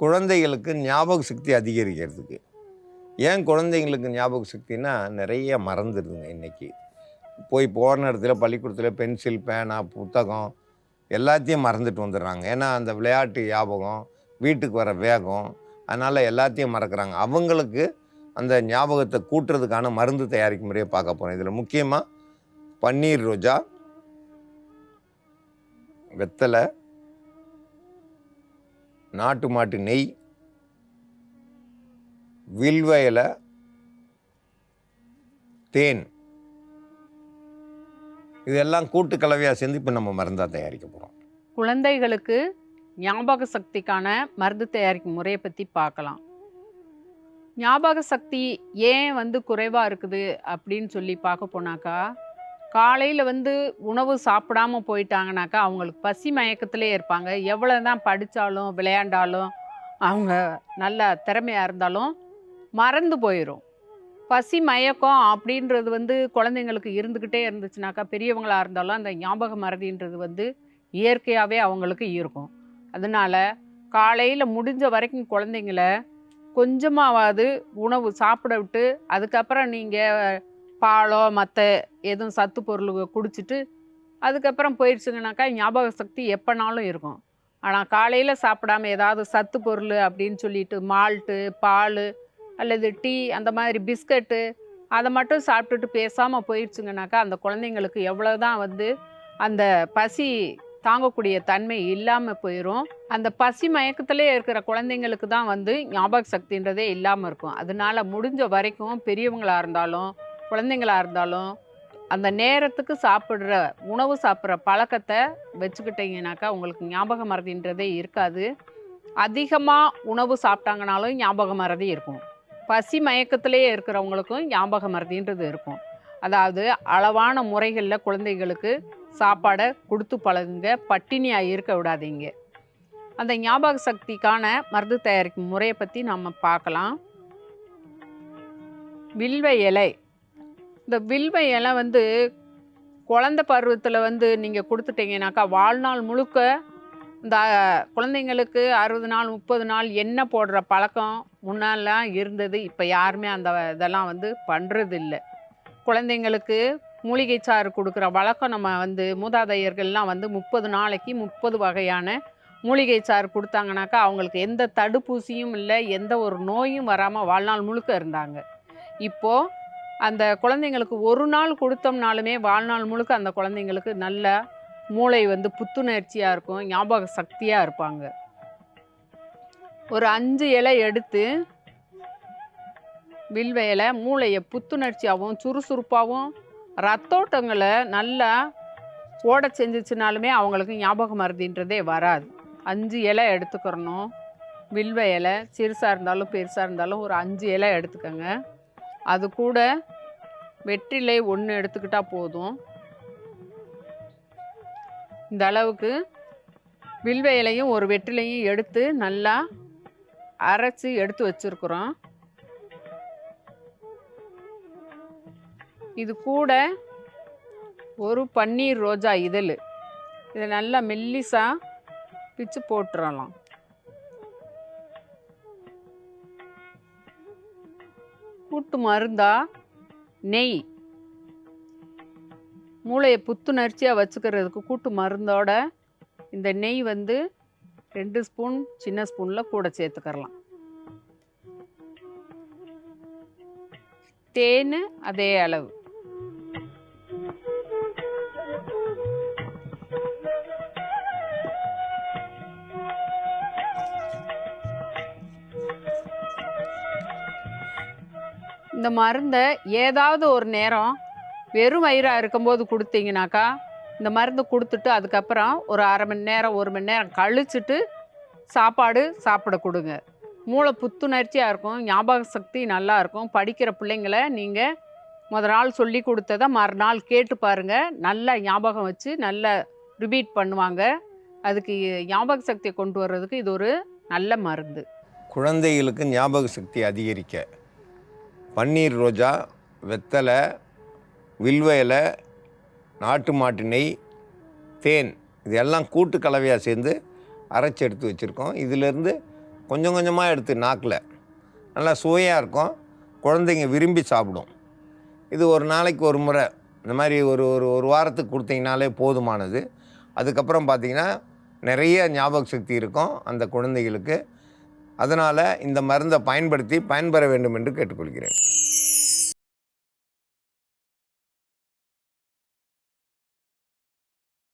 குழந்தைகளுக்கு ஞாபக சக்தி அதிகரிக்கிறதுக்கு. ஏன் குழந்தைங்களுக்கு ஞாபக சக்தின்னா, நிறைய மறந்துடுதுங்க இன்றைக்கி. போன இடத்துல பள்ளிக்கூடத்தில் பென்சில், பேனா, புத்தகம் எல்லாத்தையும் மறந்துட்டு வந்துடுறாங்க. ஏன்னா அந்த விளையாட்டு ஞாபகம், வீட்டுக்கு வர வேகம், அதனால் எல்லாத்தையும் மறக்கிறாங்க. அவங்களுக்கு அந்த ஞாபகத்தை கூட்டுறதுக்கான மருந்து தயாரிக்கும் முறையை பார்க்க போகிறோம். இதில் முக்கியமாக பன்னீர் ரோஜா, வெத்தலை, நாட்டு மாட்டு நெய், வில்வ இலை, தேன், இதெல்லாம் கூட்டு கலவையாக சேர்ந்து இப்போ நம்ம மருந்தாக தயாரிக்க போகிறோம். குழந்தைகளுக்கு ஞாபக சக்திக்கான மருந்து தயாரிக்கும் முறையை பற்றி பார்க்கலாம். ஞாபக சக்தி ஏன் குறைவாக இருக்குது அப்படின்னு சொல்லி பார்க்க போனாக்கா, காலையில் உணவு சாப்பிடாம போயிட்டாங்கனாக்கா அவங்களுக்கு பசி மயக்கத்திலே இருப்பாங்க. எவ்வளோ தான் படித்தாலும் விளையாண்டாலும் அவங்க நல்ல திறமையாக இருந்தாலும் மறந்து போயிடும். பசி மயக்கம் அப்படின்றது குழந்தைங்களுக்கு இருந்துக்கிட்டே இருந்துச்சுனாக்கா, பெரியவங்களாக இருந்தாலும் அந்த ஞாபக மறதின்றது இயற்கையாகவே அவங்களுக்கு இருக்கும். அதனால் காலையில் முடிஞ்ச வரைக்கும் குழந்தைங்கள கொஞ்சமாவது உணவு சாப்பிட விட்டு, அதுக்கப்புறம் நீங்கள் பாலோ மற்ற எதுவும் சத்து பொருள் குடிச்சிட்டு அதுக்கப்புறம் போயிடுச்சுங்கனாக்கா ஞாபக சக்தி எப்போனாலும் இருக்கும். ஆனால் காலையில் சாப்பிடாம ஏதாவது சத்து பொருள் அப்படின்னு சொல்லிட்டு மால்ட்டு, பால் அல்லது டீ, அந்த மாதிரி பிஸ்கட்டு அதை மட்டும் சாப்பிட்டுட்டு பேசாமல் போயிடுச்சுங்கனாக்கா அந்த குழந்தைங்களுக்கு எவ்வளோ தான் அந்த பசி தாங்கக்கூடிய தன்மை இல்லாமல் போயிடும். அந்த பசி மயக்கத்திலே இருக்கிற குழந்தைங்களுக்கு தான் ஞாபக சக்தின்றதே இல்லாமல் இருக்கும். அதனால முடிஞ்ச வரைக்கும் பெரியவங்களாக இருந்தாலும் குழந்தைங்களாக இருந்தாலும் அந்த நேரத்துக்கு உணவு சாப்பிட்ற பழக்கத்தை வச்சுக்கிட்டிங்கனாக்கா உங்களுக்கு ஞாபக மறதின்றதே இருக்காது. அதிகமாக உணவு சாப்பிட்டாங்கனாலும் ஞாபக மறதி இருக்கும். பசி மயக்கத்திலே இருக்கிறவங்களுக்கும் ஞாபக மறதின்றது இருக்கும். அதாவது அளவான முறைகளில் குழந்தைகளுக்கு சாப்பாடை கொடுத்து பழகுங்க, பட்டினியாக இருக்க விடாதீங்க. அந்த ஞாபக சக்திக்கான மருந்து தயாரிக்கும் முறையை பற்றி நம்ம பார்க்கலாம். வில்வ இலை. இந்த வில்வ இலை குழந்தை பருவத்தில் நீங்கள் கொடுத்துட்டீங்கனாக்கா வாழ்நாள் முழுக்க இந்த குழந்தைங்களுக்கு 60 நாள் 30 நாள் எண்ணெய் போடுற பழக்கம் முன்னாலாம் இருந்தது. இப்போ யாருமே அந்த இதெல்லாம் பண்ணுறது இல்லை. குழந்தைங்களுக்கு மூலிகை சாறு கொடுக்குற வழக்கம் நம்ம மூதாதையர்கள்லாம் 30 நாளைக்கு 30 வகையான மூலிகை சாறு கொடுத்தாங்கனாக்கா அவங்களுக்கு எந்த தடுப்பூசியும் இல்லை, எந்த ஒரு நோயும் வராமல் வாழ்நாள் முழுக்க இருந்தாங்க. இப்போது அந்த குழந்தைங்களுக்கு ஒரு நாள் கொடுத்தோம்னாலுமே வாழ்நாள் முழுக்க அந்த குழந்தைங்களுக்கு நல்ல மூளை புத்துணர்ச்சியாக இருக்கும், ஞாபக சக்தியாக இருப்பாங்க. ஒரு 5 இலை எடுத்து வில்வ இலை மூளையை புத்துணர்ச்சியாகவும் சுறுசுறுப்பாகவும் ரத்தோட்டங்களை நல்லா ஓட செஞ்சிச்சுனாலுமே அவங்களுக்கு ஞாபக மறதின்றதே வராது. 5 இலை எடுத்துக்கிறணும். வில்வ இலை சிறுசாக இருந்தாலும் பெருசாக இருந்தாலும் ஒரு 5 இலை எடுத்துக்கோங்க. அது கூட வெற்றிலை 1 எடுத்துக்கிட்டால் போதும். இந்த அளவுக்கு வில்வ இலையும் ஒரு வெற்றிலையும் எடுத்து நல்லா அரைச்சி எடுத்து வச்சுருக்குறோம். இது கூட ஒரு பன்னீர் ரோஜா இதழ், இதை நல்லா மெல்லிசாக பிச்சு போட்டுறலாம். கூட்டு மருந்தா நெய், மூளையை புத்துணர்ச்சியாக வச்சுக்கிறதுக்கு கூட்டு மருந்தோட இந்த நெய் 2 ஸ்பூன் சின்ன ஸ்பூனில் கூட சேர்த்துக்கிறலாம். தேன் அதே அளவு. இந்த மருந்தை ஏதாவது ஒரு நேரம் வெறும் வயிறாக இருக்கும்போது கொடுத்தீங்கனாக்கா இந்த மருந்து கொடுத்துட்டு அதுக்கப்புறம் ஒரு அரை மணி நேரம் 1 மணி நேரம் கழிச்சிட்டு சாப்பிட கொடுங்க. மூளை புத்துணர்ச்சியாக இருக்கும், ஞாபக சக்தி நல்லா இருக்கும். படிக்கிற பிள்ளைங்கள நீங்கள் முதல் நாள் சொல்லி கொடுத்ததை மறுநாள் கேட்டு பாருங்கள், நல்லா ஞாபகம் வச்சு நல்லா ரிப்பீட் பண்ணுவாங்க. அதுக்கு ஞாபக சக்தியை கொண்டு வர்றதுக்கு இது ஒரு நல்ல மருந்து. குழந்தைகளுக்கு ஞாபக சக்தி அதிகரிக்க பன்னீர் ரோஜா, வெத்தலை, வில்வ இலை, நாட்டு மாட்டு நெய், தேன் இதெல்லாம் கூட்டு கலவையாக சேர்ந்து அரைச்சி எடுத்து வச்சுருக்கோம். இதிலேருந்து கொஞ்சம் கொஞ்சமாக எடுத்து நாக்கில் நல்லா சுவையாக இருக்கும், குழந்தைங்க விரும்பி சாப்பிடும். இது ஒரு நாளைக்கு ஒரு முறை இந்த மாதிரி ஒரு ஒரு ஒரு வாரத்துக்கு கொடுத்தீங்கனாலே போதுமானது. அதுக்கப்புறம் பார்த்தீங்கன்னா நிறைய ஞாபக சக்தி இருக்கும் அந்த குழந்தைகளுக்கு. அதனால் இந்த மருந்தை பயன்படுத்தி பயன்பெற வேண்டும் என்று கேட்டுக்கொள்கிறேன்.